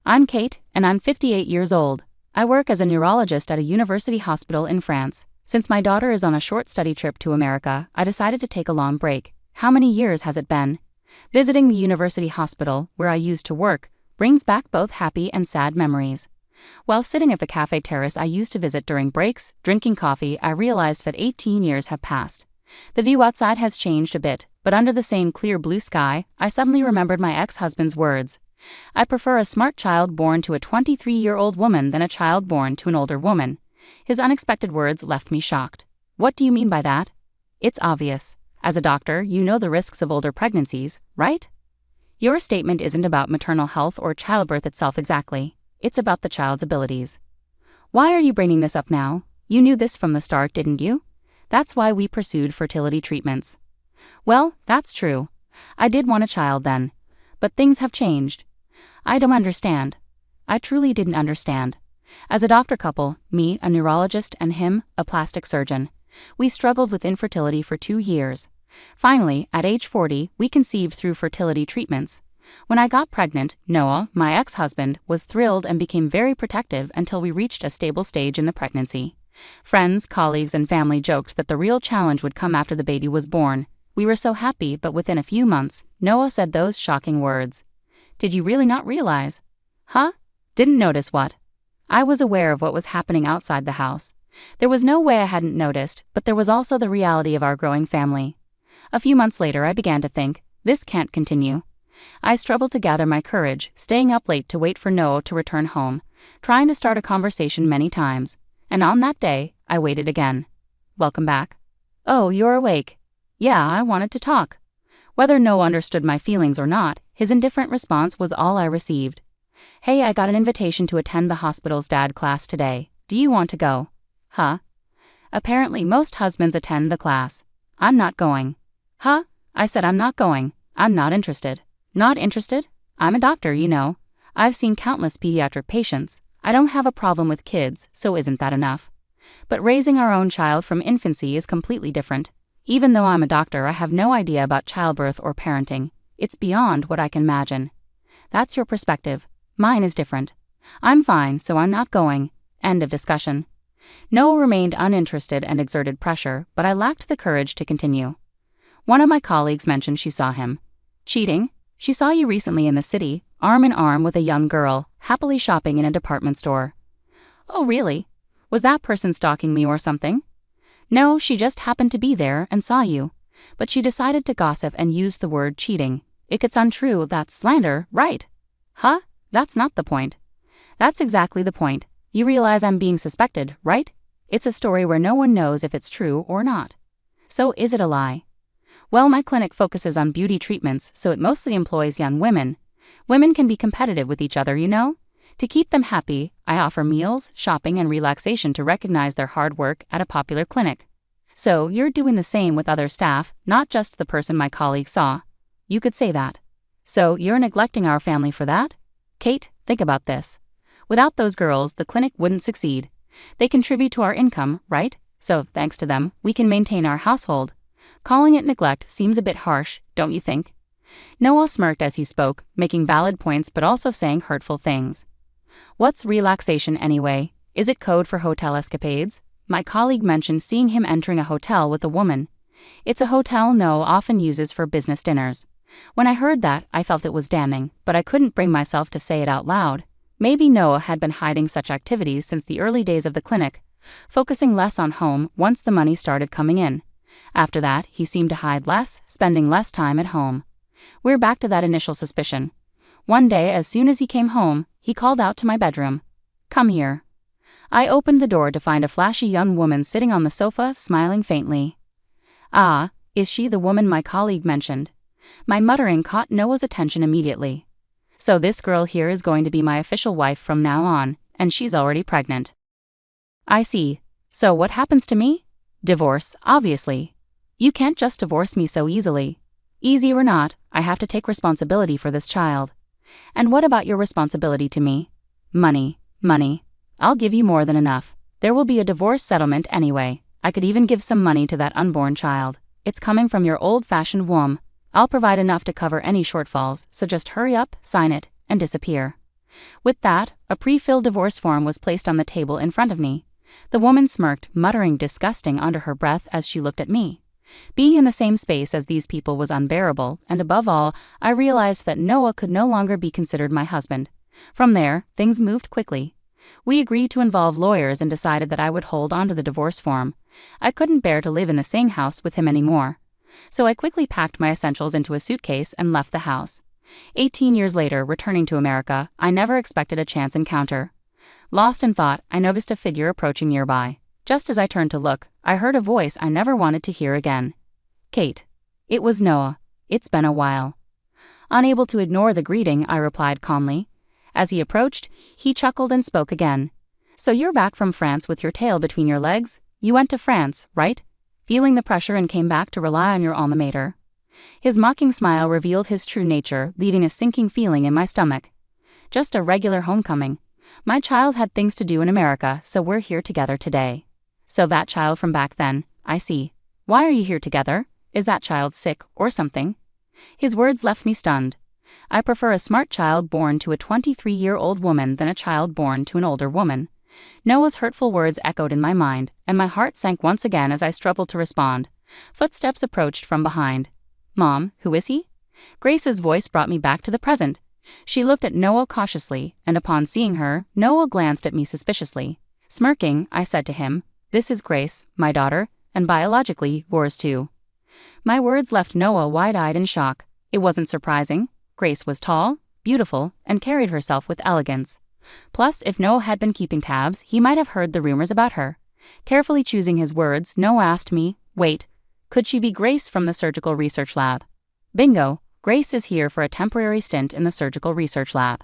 I'm Kate, and I'm 58 years old. I work as a neurologist at a university hospital in France. Since my daughter is on a short study trip to America, I decided to take a long break. How many years has it been? Visiting the university hospital, where I used to work, brings back both happy and sad memories. While sitting at the cafe terrace I used to visit during breaks, drinking coffee, I realized that 18 years have passed. The view outside has changed a bit, but under the same clear blue sky, I suddenly remembered my ex-husband's words. I prefer a smart child born to a 23-year-old woman than a child born to an older woman. His unexpected words left me shocked. What do you mean by that? It's obvious. As a doctor, you know the risks of older pregnancies, right? Your statement isn't about maternal health or childbirth itself exactly. It's about the child's abilities. Why are you bringing this up now? You knew this from the start, didn't you? That's why we pursued fertility treatments. Well, that's true. I did want a child then. But things have changed. I don't understand. I truly didn't understand. As a doctor couple, me, a neurologist, and him, a plastic surgeon, we struggled with infertility for 2 years. Finally, at age 40, we conceived through fertility treatments. When I got pregnant, Noah, my ex-husband, was thrilled and became very protective until we reached a stable stage in the pregnancy. Friends, colleagues, and family joked that the real challenge would come after the baby was born. We were so happy, but within a few months, Noah said those shocking words. Did you really not realize? Huh? Didn't notice what? I was aware of what was happening outside the house. There was no way I hadn't noticed, but there was also the reality of our growing family. A few months later I began to think, this can't continue. I struggled to gather my courage, staying up late to wait for Noah to return home, trying to start a conversation many times. And on that day, I waited again. Welcome back. Oh, you're awake. Yeah, I wanted to talk. Whether Noah understood my feelings or not, his indifferent response was all I received. Hey, I got an invitation to attend the hospital's dad class today. Do you want to go? Huh? Apparently most husbands attend the class. I'm not going. Huh? I said I'm not going. I'm not interested. Not interested? I'm a doctor, you know. I've seen countless pediatric patients. I don't have a problem with kids, so isn't that enough? But raising our own child from infancy is completely different. Even though I'm a doctor, I have no idea about childbirth or parenting. It's beyond what I can imagine. That's your perspective. Mine is different. I'm fine, so I'm not going. End of discussion. Noah remained uninterested and exerted pressure, but I lacked the courage to continue. One of my colleagues mentioned she saw him. Cheating? She saw you recently in the city, arm in arm with a young girl, happily shopping in a department store. Oh really? Was that person stalking me or something? No, she just happened to be there and saw you. But she decided to gossip and used the word cheating. If it's untrue, that's slander, right? Huh? That's not the point. That's exactly the point. You realize I'm being suspected, right? It's a story where no one knows if it's true or not. So is it a lie? Well, my clinic focuses on beauty treatments, so it mostly employs young women. Women can be competitive with each other, you know? To keep them happy, I offer meals, shopping, and relaxation to recognize their hard work at a popular clinic. So, you're doing the same with other staff, not just the person my colleague saw. You could say that. So, you're neglecting our family for that? Kate, think about this. Without those girls, the clinic wouldn't succeed. They contribute to our income, right? So, thanks to them, we can maintain our household. Calling it neglect seems a bit harsh, don't you think? Noah smirked as he spoke, making valid points but also saying hurtful things. What's relaxation anyway? Is it code for hotel escapades? My colleague mentioned seeing him entering a hotel with a woman. It's a hotel Noah often uses for business dinners. When I heard that, I felt it was damning, but I couldn't bring myself to say it out loud. Maybe Noah had been hiding such activities since the early days of the clinic, focusing less on home once the money started coming in. After that, he seemed to hide less, spending less time at home. We're back to that initial suspicion. One day, as soon as he came home, he called out to my bedroom. Come here. I opened the door to find a flashy young woman sitting on the sofa, smiling faintly. Ah, is she the woman my colleague mentioned? My muttering caught Noah's attention immediately. So this girl here is going to be my official wife from now on, and she's already pregnant. I see. So what happens to me? Divorce, obviously. You can't just divorce me so easily. Easy or not, I have to take responsibility for this child. And what about your responsibility to me? Money. I'll give you more than enough. There will be a divorce settlement anyway. I could even give some money to that unborn child. It's coming from your old-fashioned womb. I'll provide enough to cover any shortfalls, so just hurry up, sign it, and disappear. With that, a pre-filled divorce form was placed on the table in front of me. The woman smirked, muttering disgusting under her breath as she looked at me. Being in the same space as these people was unbearable, and above all, I realized that Noah could no longer be considered my husband. From there, things moved quickly. We agreed to involve lawyers and decided that I would hold on to the divorce form. I couldn't bear to live in the same house with him anymore. So I quickly packed my essentials into a suitcase and left the house. 18 years later, returning to America, I never expected a chance encounter. Lost in thought, I noticed a figure approaching nearby. Just as I turned to look, I heard a voice I never wanted to hear again. "Kate." It was Noah. "It's been a while." Unable to ignore the greeting, I replied calmly. As he approached, he chuckled and spoke again. "So you're back from France with your tail between your legs? You went to France, right? Feeling the pressure and came back to rely on your alma mater." His mocking smile revealed his true nature, leaving a sinking feeling in my stomach. "Just a regular homecoming. My child had things to do in America, so we're here together today." "So that child from back then, I see. Why are you here together? Is that child sick or something?" His words left me stunned. I prefer a smart child born to a 23-year-old woman than a child born to an older woman. Noah's hurtful words echoed in my mind, and my heart sank once again as I struggled to respond. Footsteps approached from behind. "Mom, who is he?" Grace's voice brought me back to the present. She looked at Noah cautiously, and upon seeing her, Noah glanced at me suspiciously. Smirking, I said to him, "This is Grace, my daughter, and biologically, yours too." My words left Noah wide-eyed in shock. It wasn't surprising. Grace was tall, beautiful, and carried herself with elegance. Plus, if Noah had been keeping tabs, he might have heard the rumors about her. Carefully choosing his words, Noah asked me, "Wait, could she be Grace from the surgical research lab?" "Bingo, Grace is here for a temporary stint in the surgical research lab."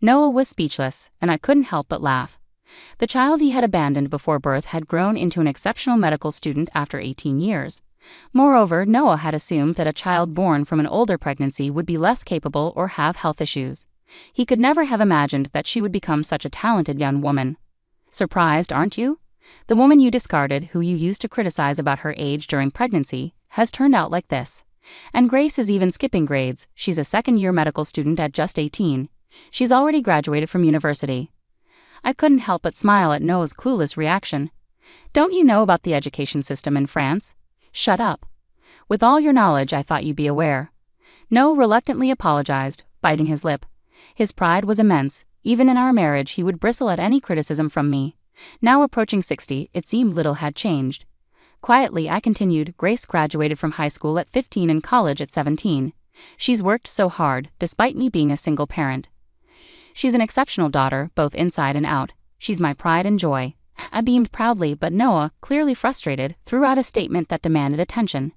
Noah was speechless, and I couldn't help but laugh. The child he had abandoned before birth had grown into an exceptional medical student after 18 years. Moreover, Noah had assumed that a child born from an older pregnancy would be less capable or have health issues. He could never have imagined that she would become such a talented young woman. Surprised, aren't you? The woman you discarded, who you used to criticize about her age during pregnancy, has turned out like this. And Grace is even skipping grades. She's a second-year medical student at just 18. She's already graduated from university. I couldn't help but smile at Noah's clueless reaction. "Don't you know about the education system in France?" "Shut up. With all your knowledge, I thought you'd be aware." Noah reluctantly apologized, biting his lip. His pride was immense. Even in our marriage, he would bristle at any criticism from me. Now approaching 60, it seemed little had changed. Quietly, I continued, "Grace graduated from high school at 15 and college at 17. She's worked so hard, despite me being a single parent. She's an exceptional daughter, both inside and out. She's my pride and joy." I beamed proudly, but Noah, clearly frustrated, threw out a statement that demanded attention.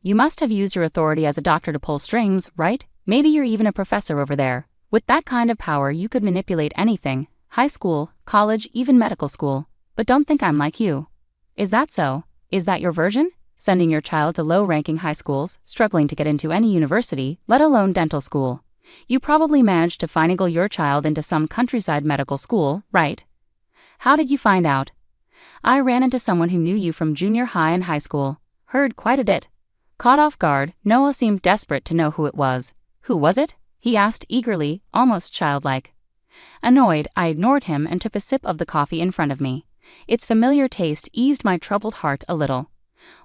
You must have used your authority as a doctor to pull strings, right? Maybe you're even a professor over there. With that kind of power, you could manipulate anything. High school, college, even medical school. But don't think I'm like you." "Is that so? Is that your version? Sending your child to low-ranking high schools, struggling to get into any university, let alone dental school. You probably managed to finagle your child into some countryside medical school, right? How did you find out?" "I ran into someone who knew you from junior high and high school. Heard quite a bit." Caught off guard, Noah seemed desperate to know who it was. "Who was it?" he asked eagerly, almost childlike. Annoyed, I ignored him and took a sip of the coffee in front of me. Its familiar taste eased my troubled heart a little.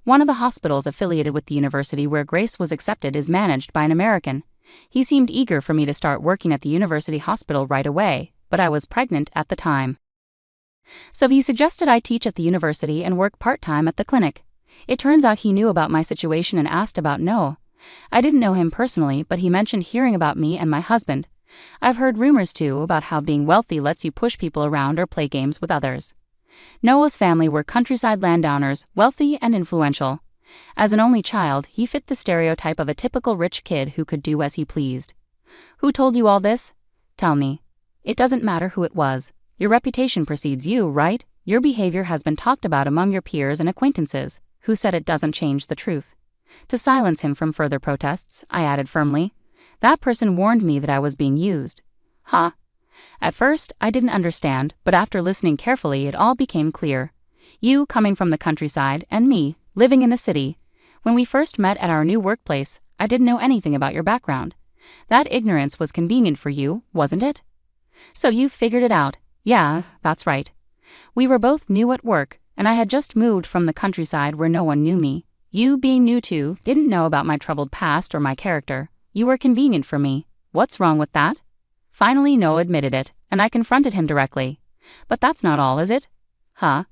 One of the hospitals affiliated with the university where Grace was accepted is managed by an American. He seemed eager for me to start working at the university hospital right away, but I was pregnant at the time. So he suggested I teach at the university and work part-time at the clinic. It turns out he knew about my situation and asked about Noah. I didn't know him personally, but he mentioned hearing about me and my husband. I've heard rumors too about how being wealthy lets you push people around or play games with others. Noah's family were countryside landowners, wealthy and influential. As an only child, he fit the stereotype of a typical rich kid who could do as he pleased. "Who told you all this?" "Tell me." "It doesn't matter who it was. Your reputation precedes you, right? Your behavior has been talked about among your peers and acquaintances. Who said it doesn't change the truth?" To silence him from further protests, I added firmly, "That person warned me that I was being used." At first, I didn't understand, but after listening carefully, it all became clear. You, coming from the countryside, and me, living in the city. When we first met at our new workplace, I didn't know anything about your background. That ignorance was convenient for you, wasn't it? So you figured it out. Yeah, that's right. We were both new at work, and I had just moved from the countryside where no one knew me. You, being new too, didn't know about my troubled past or my character. You were convenient for me. What's wrong with that? Finally, Noah admitted it, and I confronted him directly. But that's not all, is it? Huh?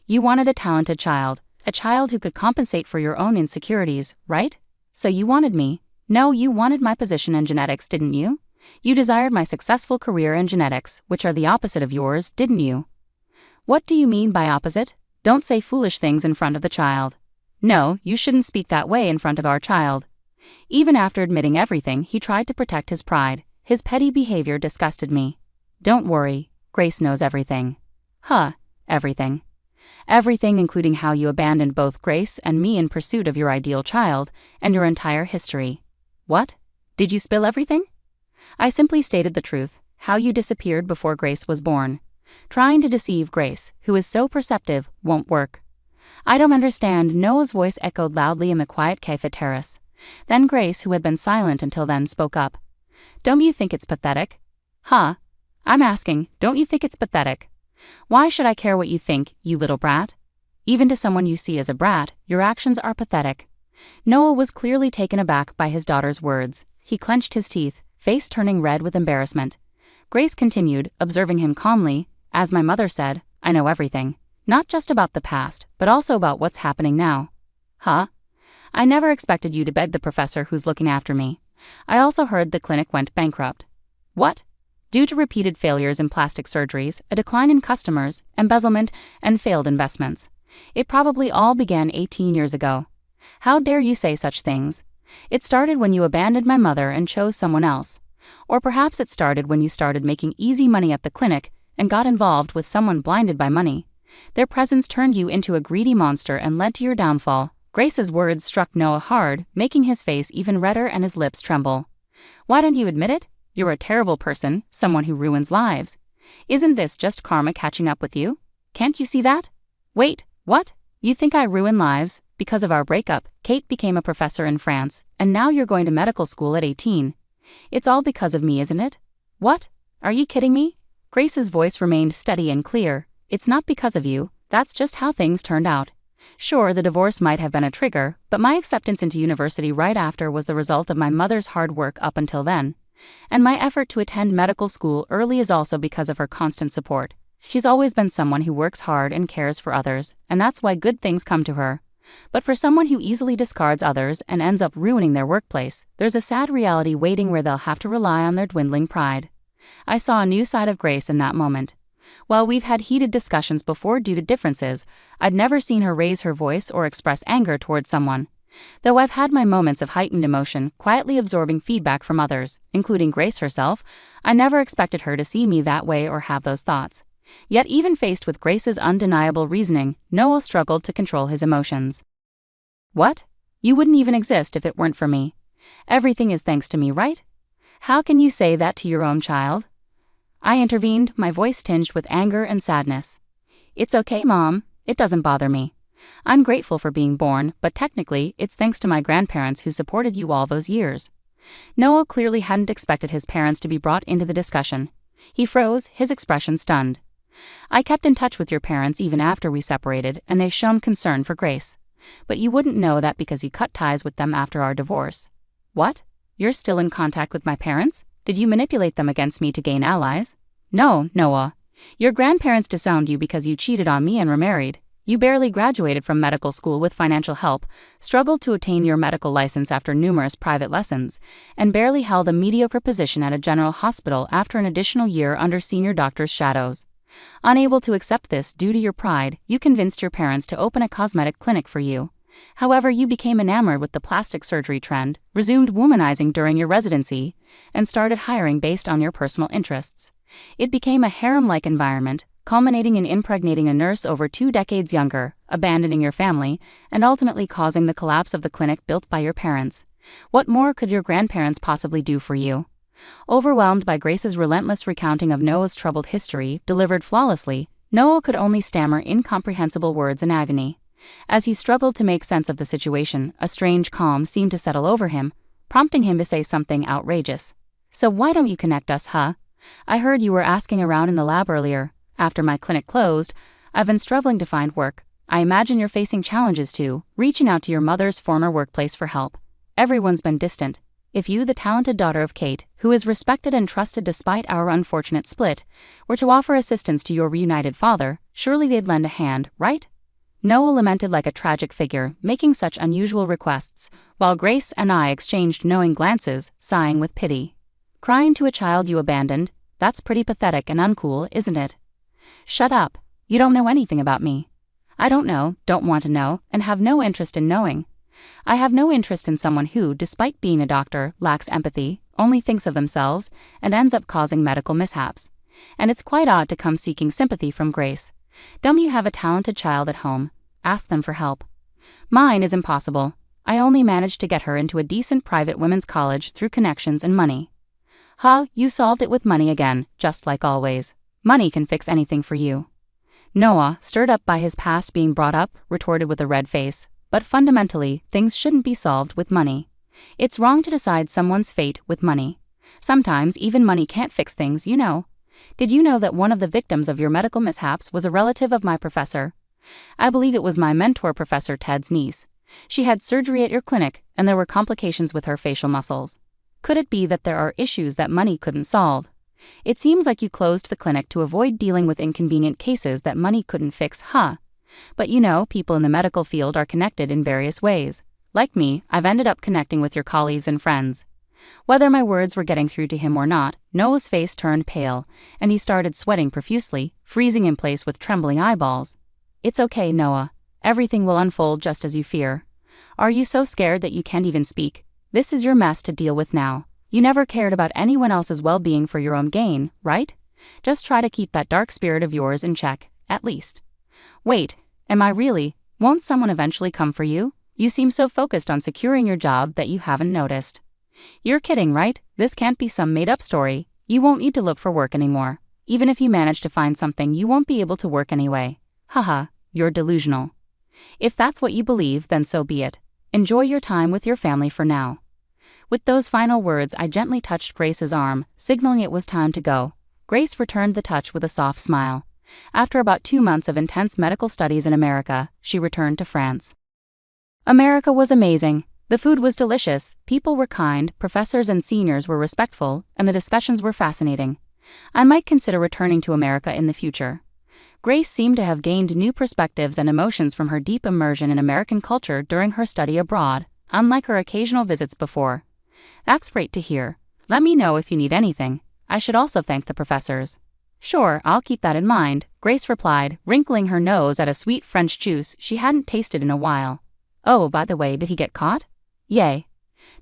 You wanted a talented child, a child who could compensate for your own insecurities, right? So you wanted me. No, you wanted my position in genetics, didn't you? You desired my successful career in genetics, which are the opposite of yours, didn't you? What do you mean by opposite? Don't say foolish things in front of the child. No, you shouldn't speak that way in front of our child. Even after admitting everything, he tried to protect his pride. His petty behavior disgusted me. Don't worry, Grace knows everything. Huh, everything. Everything, including how you abandoned both Grace and me in pursuit of your ideal child, and your entire history. What? Did you spill everything? I simply stated the truth, how you disappeared before Grace was born. Trying to deceive Grace, who is so perceptive, won't work. I don't understand, Noah's voice echoed loudly in the quiet cafe terrace. Then Grace, who had been silent until then, spoke up. Don't you think it's pathetic? Huh? I'm asking, don't you think it's pathetic? Why should I care what you think, you little brat? Even to someone you see as a brat, your actions are pathetic. Noah was clearly taken aback by his daughter's words. He clenched his teeth, face turning red with embarrassment. Grace continued, observing him calmly. As my mother said, I know everything. Not just about the past, but also about what's happening now. Huh? I never expected you to beg the professor who's looking after me. I also heard the clinic went bankrupt. What? Due to repeated failures in plastic surgeries, a decline in customers, embezzlement, and failed investments. It probably all began 18 years ago. How dare you say such things? It started when you abandoned my mother and chose someone else. Or perhaps it started when you started making easy money at the clinic and got involved with someone blinded by money. Their presence turned you into a greedy monster and led to your downfall. Grace's words struck Noah hard, making his face even redder and his lips tremble. Why don't you admit it? You're a terrible person, someone who ruins lives. Isn't this just karma catching up with you? Can't you see that? Wait, what? You think I ruin lives? Because of our breakup, Kate became a professor in France, and now you're going to medical school at 18. It's all because of me, isn't it? What? Are you kidding me? Grace's voice remained steady and clear. It's not because of you, that's just how things turned out. Sure, the divorce might have been a trigger, but my acceptance into university right after was the result of my mother's hard work up until then. And my effort to attend medical school early is also because of her constant support. She's always been someone who works hard and cares for others, and that's why good things come to her. But for someone who easily discards others and ends up ruining their workplace, there's a sad reality waiting where they'll have to rely on their dwindling pride. I saw a new side of Grace in that moment. While we've had heated discussions before due to differences, I'd never seen her raise her voice or express anger towards someone. Though I've had my moments of heightened emotion, quietly absorbing feedback from others, including Grace herself, I never expected her to see me that way or have those thoughts. Yet even faced with Grace's undeniable reasoning, Noah struggled to control his emotions. What? You wouldn't even exist if it weren't for me. Everything is thanks to me, right? How can you say that to your own child? I intervened, my voice tinged with anger and sadness. It's okay, Mom. It doesn't bother me. I'm grateful for being born, but technically, it's thanks to my grandparents who supported you all those years. Noah clearly hadn't expected his parents to be brought into the discussion. He froze, his expression stunned. I kept in touch with your parents even after we separated, and they shown concern for Grace. But you wouldn't know that because you cut ties with them after our divorce. What? You're still in contact with my parents? Did you manipulate them against me to gain allies? No, Noah. Your grandparents disowned you because you cheated on me and remarried. You barely graduated from medical school with financial help, struggled to attain your medical license after numerous private lessons, and barely held a mediocre position at a general hospital after an additional year under senior doctor's shadows. Unable to accept this due to your pride, you convinced your parents to open a cosmetic clinic for you. However, you became enamored with the plastic surgery trend, resumed womanizing during your residency, and started hiring based on your personal interests. It became a harem-like environment, culminating in impregnating a nurse over 2 decades younger, abandoning your family, and ultimately causing the collapse of the clinic built by your parents. What more could your grandparents possibly do for you? Overwhelmed by Grace's relentless recounting of Noah's troubled history, delivered flawlessly, Noah could only stammer incomprehensible words in agony. As he struggled to make sense of the situation, a strange calm seemed to settle over him, prompting him to say something outrageous. So why don't you connect us, huh? I heard you were asking around in the lab earlier. After my clinic closed, I've been struggling to find work. I imagine you're facing challenges too, reaching out to your mother's former workplace for help. Everyone's been distant. If you, the talented daughter of Kate, who is respected and trusted despite our unfortunate split, were to offer assistance to your reunited father, surely they'd lend a hand, right? Noah lamented like a tragic figure, making such unusual requests, while Grace and I exchanged knowing glances, sighing with pity. Crying to a child you abandoned? That's pretty pathetic and uncool, isn't it? Shut up. You don't know anything about me. I don't know, don't want to know, and have no interest in knowing. I have no interest in someone who, despite being a doctor, lacks empathy, only thinks of themselves, and ends up causing medical mishaps. And it's quite odd to come seeking sympathy from Grace. Don't you have a talented child at home? Ask them for help. Mine is impossible. I only managed to get her into a decent private women's college through connections and money. Huh, you solved it with money again, just like always. Money can fix anything for you. Noah, stirred up by his past being brought up, retorted with a red face. But fundamentally, things shouldn't be solved with money. It's wrong to decide someone's fate with money. Sometimes even money can't fix things, you know. Did you know that one of the victims of your medical mishaps was a relative of my professor? I believe it was my mentor, Professor Ted's niece. She had surgery at your clinic, and there were complications with her facial muscles. Could it be that there are issues that money couldn't solve? It seems like you closed the clinic to avoid dealing with inconvenient cases that money couldn't fix, huh? But you know, people in the medical field are connected in various ways. Like me, I've ended up connecting with your colleagues and friends. Whether my words were getting through to him or not, Noah's face turned pale, and he started sweating profusely, freezing in place with trembling eyeballs. It's okay, Noah. Everything will unfold just as you fear. Are you so scared that you can't even speak? This is your mess to deal with now. You never cared about anyone else's well-being for your own gain, right? Just try to keep that dark spirit of yours in check, at least. Wait, am I really? Won't someone eventually come for you? You seem so focused on securing your job that you haven't noticed. You're kidding, right? This can't be some made-up story. You won't need to look for work anymore. Even if you manage to find something, you won't be able to work anyway. Haha, you're delusional. If that's what you believe, then so be it. Enjoy your time with your family for now. With those final words, I gently touched Grace's arm, signaling it was time to go. Grace returned the touch with a soft smile. After about 2 months of intense medical studies in America, she returned to France. America was amazing. The food was delicious, people were kind, professors and seniors were respectful, and the discussions were fascinating. I might consider returning to America in the future. Grace seemed to have gained new perspectives and emotions from her deep immersion in American culture during her study abroad, unlike her occasional visits before. That's great to hear. Let me know if you need anything. I should also thank the professors. Sure, I'll keep that in mind, Grace replied, wrinkling her nose at a sweet French juice she hadn't tasted in a while. Oh, by the way, did he get caught? Yay.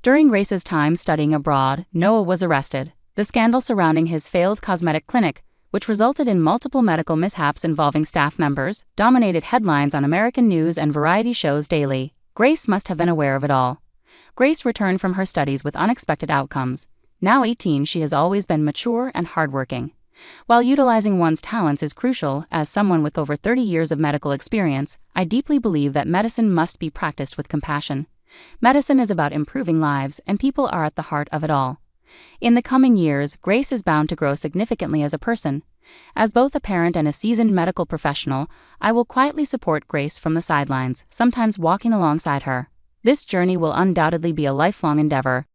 During Grace's time studying abroad, Noah was arrested. The scandal surrounding his failed cosmetic clinic, which resulted in multiple medical mishaps involving staff members, dominated headlines on American news and variety shows daily. Grace must have been aware of it all. Grace returned from her studies with unexpected outcomes. Now 18, she has always been mature and hardworking. While utilizing one's talents is crucial, as someone with over 30 years of medical experience, I deeply believe that medicine must be practiced with compassion. Medicine is about improving lives, and people are at the heart of it all. In the coming years, Grace is bound to grow significantly as a person. As both a parent and a seasoned medical professional, I will quietly support Grace from the sidelines, sometimes walking alongside her. This journey will undoubtedly be a lifelong endeavor,